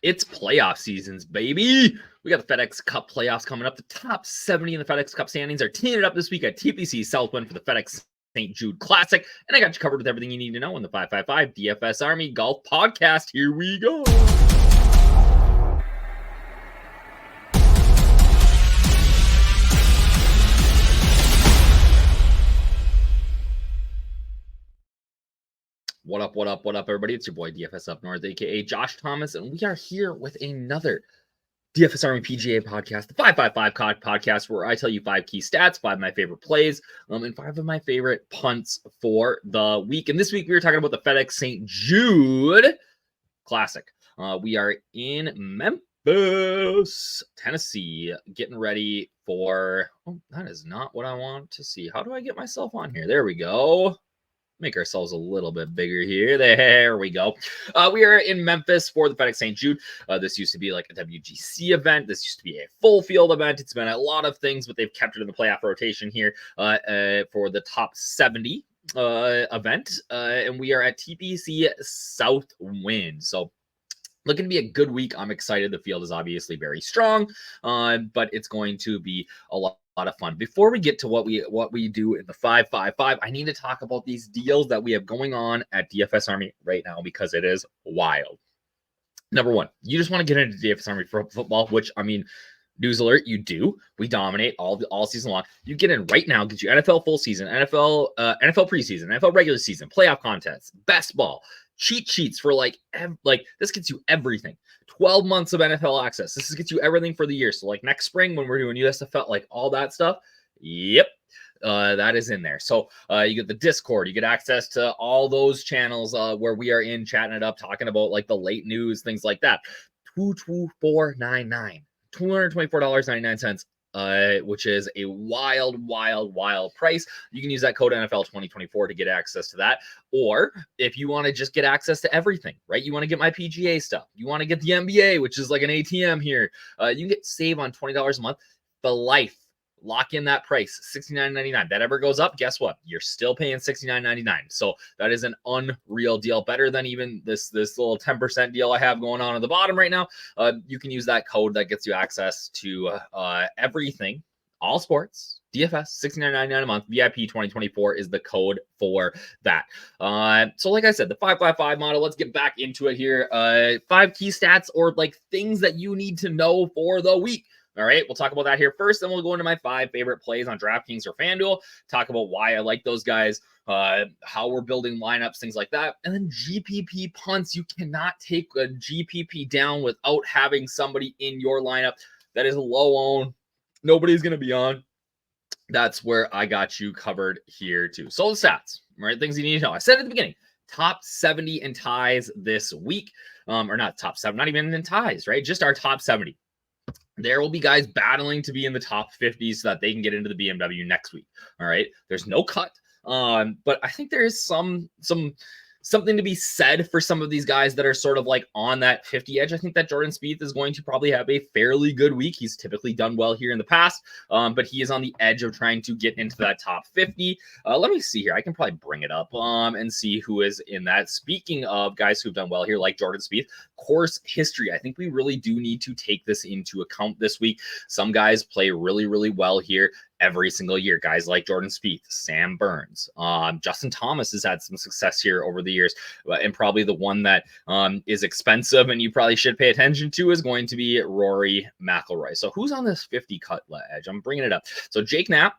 It's playoff seasons, baby. We got the FedEx Cup playoffs coming up. The top 70 in the FedEx Cup standings are teeing it up this week at TPC Southwind for the FedEx St. Jude Classic. And I got you covered with everything you need to know in the 555 DFS Army Golf Podcast. Here we go. What up, everybody? It's your boy DFS Up North, aka Josh Thomas, and we are here with another DFS Army PGA podcast, the 555 podcast, where I tell you 5 key stats, 5 of my favorite plays, and 5 of my favorite punts for the week. And this week we were talking about the FedEx St. Jude Classic. We are in Memphis, Tennessee, getting ready for. Oh, that is not what I want to see. How do I get myself on here? There we go. Make ourselves a little bit bigger here. There we go. We are in Memphis for the FedEx St. Jude. This used to be like a WGC event. This used to be a full field event. It's been a lot of things, but they've kept it in the playoff rotation here for the top 70 event. And we are at TPC Southwind. So looking to be a good week. I'm excited. The field is obviously very strong, but it's going to be a lot of fun. Before we get to what we do in the 555, I need to talk about these deals that we have going on at DFS Army right now because it is wild. Number one, you just want to get into DFS Army for football, which, I mean, news alert, you do. We dominate all season long. You get in right now, get you NFL full season, NFL preseason, NFL regular season, playoff contests, best ball, cheat sheets for like this gets you everything. 12 months of NFL access. This gets you everything for the year. So like next spring when we're doing USFL, like all that stuff. Yep. That is in there. So you get the Discord, you get access to all those channels where we are in chatting it up, talking about like the late news, things like that. $224.99, $224.99. Which is a wild price. You can use that code NFL 2024 to get access to that. Or if you want to just get access to everything, right? You want to get my PGA stuff. You want to get the NBA, which is like an ATM here. You can get save on $20 a month for life. Lock in that price, $69.99. That ever goes up, guess what? You're still paying $69.99. So that is an unreal deal, better than even this little 10% deal I have going on at the bottom right now. You can use that code that gets you access to everything, all sports, DFS, $69.99 a month. VIP 2024 is the code for that. So like I said, the 555 model, let's get back into it here. 5 key stats or like things that you need to know for the week. All right, we'll talk about that here first. Then we'll go into my 5 favorite plays on DraftKings or FanDuel, talk about why I like those guys, how we're building lineups, things like that. And then GPP punts. You cannot take a GPP down without having somebody in your lineup that is low owned. Nobody's going to be on. That's where I got you covered here too. So the stats, right? Things you need to know. I said at the beginning, top 70 in ties this week, or not top 7, not even in ties, right? Just our top 70. There will be guys battling to be in the top 50 so that they can get into the BMW next week. All right. There's no cut. But I think there is something to be said for some of these guys that are sort of like on that 50 edge. I think that Jordan Spieth is going to probably have a fairly good week. He's typically done well here in the past, but he is on the edge of trying to get into that top 50. Let me see here. I can probably bring it up and see who is in that. Speaking of guys who've done well here, like Jordan Spieth, course history. I think we really do need to take this into account this week. Some guys play really, really well here every single year. Guys like Jordan Spieth, Sam Burns, Justin Thomas has had some success here over the years, and probably the one that is expensive and you probably should pay attention to is going to be Rory McIlroy. So who's on this 50 cut edge? I'm bringing it up. So Jake Knapp,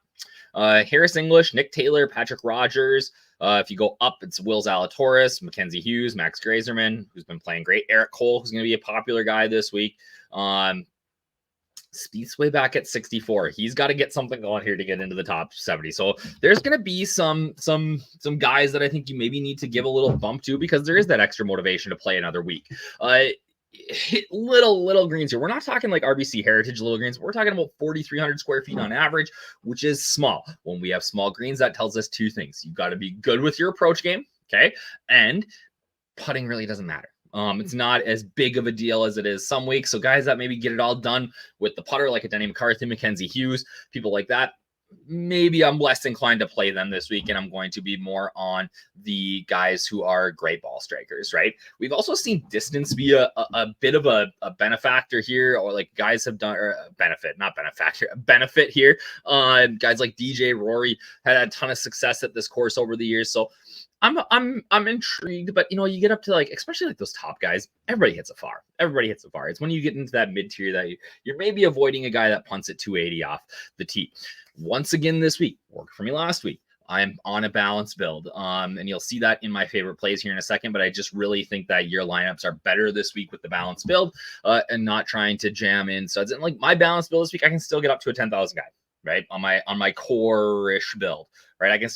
Harris English, Nick Taylor, Patrick Rogers. If you go up, it's Will Zalatoris, Mackenzie Hughes, Max Grazerman, who's been playing great, Eric Cole, who's going to be a popular guy this week. Spieth's way back at 64. He's got to get something going here to get into the top 70. So there's going to be some guys that I think you maybe need to give a little bump to because there is that extra motivation to play another week. Hit little greens here. We're not talking like RBC Heritage little greens. We're talking about 4,300 square feet on average, which is small. When we have small greens, that tells us 2 things. You've got to be good with your approach game, okay? And putting really doesn't matter. It's not as big of a deal as it is some weeks. So guys that maybe get it all done with the putter, like a Denny McCarthy, Mackenzie Hughes, people like that, maybe I'm less inclined to play them this week, and I'm going to be more on the guys who are great ball strikers, right? We've also seen distance be a bit of a benefactor here, or like guys have done, or benefit here. Guys like DJ, Rory had a ton of success at this course over the years, so I'm intrigued, but you get up to like, especially like those top guys, everybody hits a far. Everybody hits a far. It's when you get into that mid tier that you're maybe avoiding a guy that punts at 280 off the tee. Once again this week, worked for me last week. I'm on a balanced build, and you'll see that in my favorite plays here in a second. But I just really think that your lineups are better this week with the balanced build, and not trying to jam in studs. And like my balanced build this week, I can still get up to a 10,000 guy, right? On my core-ish build, right? I can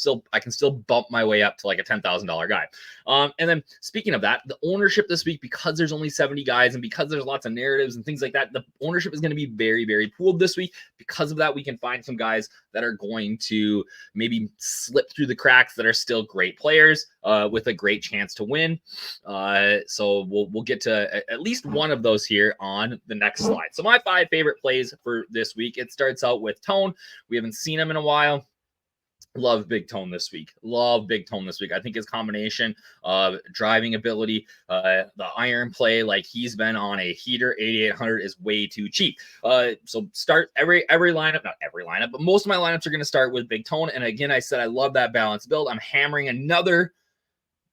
still bump my way up to like a $10,000 guy. And then speaking of that, the ownership this week, because there's only 70 guys and because there's lots of narratives and things like that, the ownership is going to be very, very pooled this week. Because of that, we can find some guys that are going to maybe slip through the cracks that are still great players with a great chance to win. So we'll get to at least one of those here on the next slide. So my 5 favorite plays for this week, it starts out with Tone. We haven't seen him in a while. Love Big Tone this week. I think his combination of driving ability, the iron play, like he's been on a heater. 8,800 is way too cheap. So start every lineup, not every lineup, but most of my lineups are going to start with Big Tone. And again, I said I love that balanced build. I'm hammering another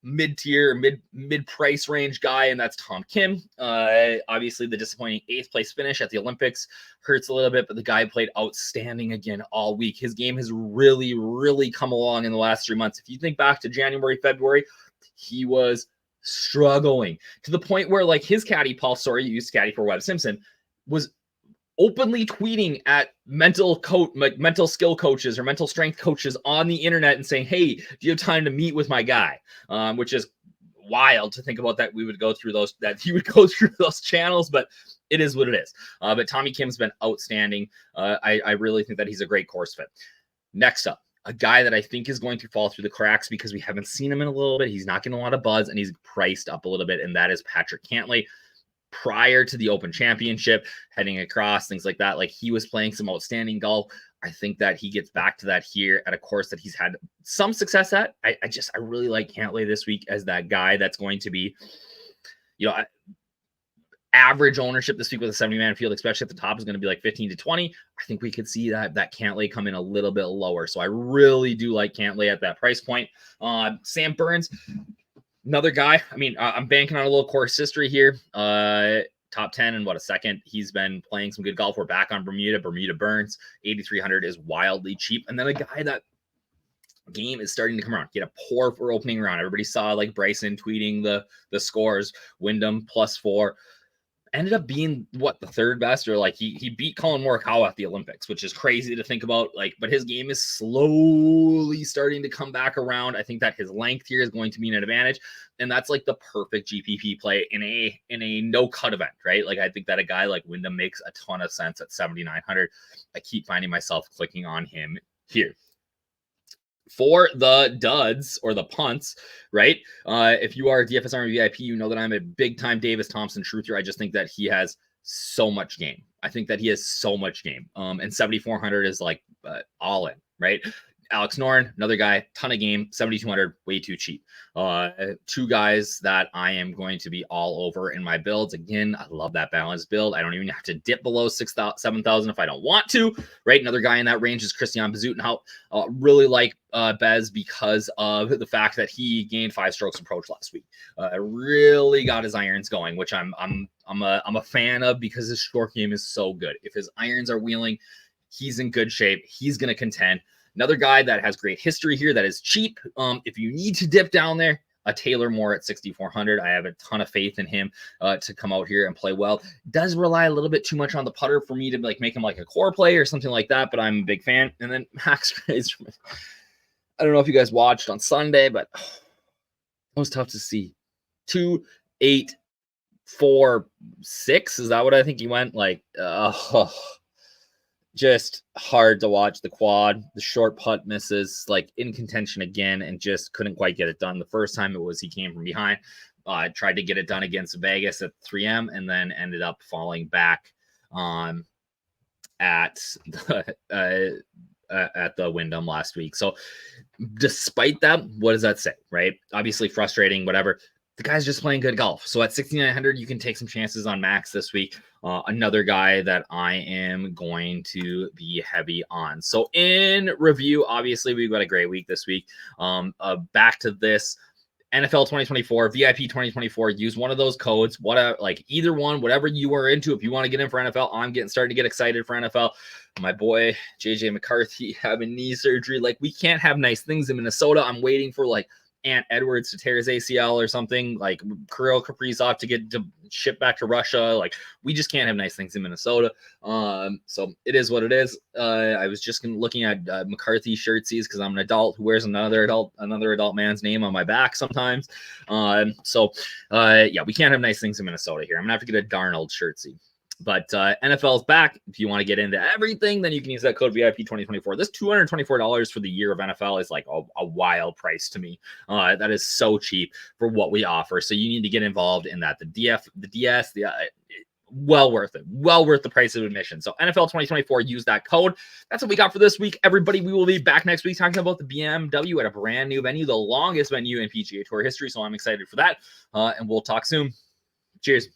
mid-tier, mid-price range guy, and that's Tom Kim. Obviously, the disappointing 8th place finish at the Olympics hurts a little bit, but the guy played outstanding again all week. His game has really, really come along in the last 3 months. If you think back to January, February, he was struggling to the point where like his caddy, Paul Sawyer, used caddy for Webb Simpson, was openly tweeting at mental skill coaches or mental strength coaches on the internet and saying, hey, do you have time to meet with my guy? Which is wild to think about that he would go through those channels, but it is what it is. But Tommy Kim's been outstanding. I really think that he's a great course fit. Next up, a guy that I think is going to fall through the cracks because we haven't seen him in a little bit. He's not getting a lot of buzz and he's priced up a little bit, and that is Patrick Cantlay. Prior to the Open Championship, heading across, things like that, like he was playing some outstanding golf. I think that he gets back to that here at a course that he's had some success at. I really like Cantlay this week as that guy that's going to be, average ownership this week with a 70-man field, especially at the top, is going to be like 15 to 20. I think we could see that Cantlay come in a little bit lower. So I really do like Cantlay at that price point. Sam Burns, another guy. I mean, I'm banking on a little course history here. Top 10 in a second. He's been playing some good golf. We're back on Bermuda Burns. 8,300 is wildly cheap. And then a guy that game is starting to come around. He had a poor for opening round. Everybody saw like Bryson tweeting the scores. Wyndham +4. Ended up being the third best, or like he beat Colin Morikawa at the Olympics, which is crazy to think about. Like, but his game is slowly starting to come back around. I think that his length here is going to be an advantage, and that's like the perfect GPP play in a no cut event, right? Like I think that a guy like Wyndham makes a ton of sense at 7,900. I keep finding myself clicking on him here. For the duds or the punts, right? If you are a DFS Army VIP, you know that I'm a big time Davis Thompson truther. I just think that he has so much game. And 7,400 is like all in, right? Alex Noren, another guy, ton of game, 7,200, way too cheap. 2 guys that I am going to be all over in my builds. Again, I love that balanced build. I don't even have to dip below 7,000 if I don't want to, right? Another guy in that range is Christian Bezuidenhout. Really like Bez because of the fact that he gained 5 strokes approach last week. Really got his irons going, which I'm a fan of because his short game is so good. If his irons are wheeling, he's in good shape. He's going to contend. Another guy that has great history here that is cheap. If you need to dip down there, a Taylor Moore at 6,400. I have a ton of faith in him to come out here and play well. Does rely a little bit too much on the putter for me to like make him like a core play or something like that, but I'm a big fan. And then Max Grace, I don't know if you guys watched on Sunday, but it was tough to see. 2, 8, 4, 6. Is that what I think he went? Like, just hard to watch. The quad, the short putt misses, like in contention again, and just couldn't quite get it done. The first time he came from behind, tried to get it done against Vegas at 3M, and then ended up falling back at the at the Wyndham last week. So despite that, what does that say, right? Obviously frustrating, whatever. The guy's just playing good golf. So at 6,900, you can take some chances on Max this week. Another guy that I am going to be heavy on. So in review, obviously, we've got a great week this week. Back to this. NFL 2024, VIP 2024, use one of those codes, like either one, whatever you are into. If you want to get in for NFL, I'm starting to get excited for NFL. My boy, JJ McCarthy, having knee surgery. Like, we can't have nice things in Minnesota. I'm waiting for like Ant Edwards to tear his ACL or something, like Kirill Kaprizov to get shipped back to Russia. Like, we just can't have nice things in Minnesota. So it is what it is. I was just looking at McCarthy shirtsies because I'm an adult who wears another adult man's name on my back sometimes. Yeah, we can't have nice things in Minnesota here. I'm gonna have to get a Darnold shirtsy. But NFL is back. If you want to get into everything, then you can use that code VIP 2024. This $224 for the year of NFL is like a wild price to me. That is so cheap for what we offer. So you need to get involved in that. The DS, well worth it. Well worth the price of admission. So NFL 2024, use that code. That's what we got for this week. Everybody, we will be back next week talking about the BMW at a brand new venue, the longest venue in PGA Tour history. So I'm excited for that. And we'll talk soon. Cheers.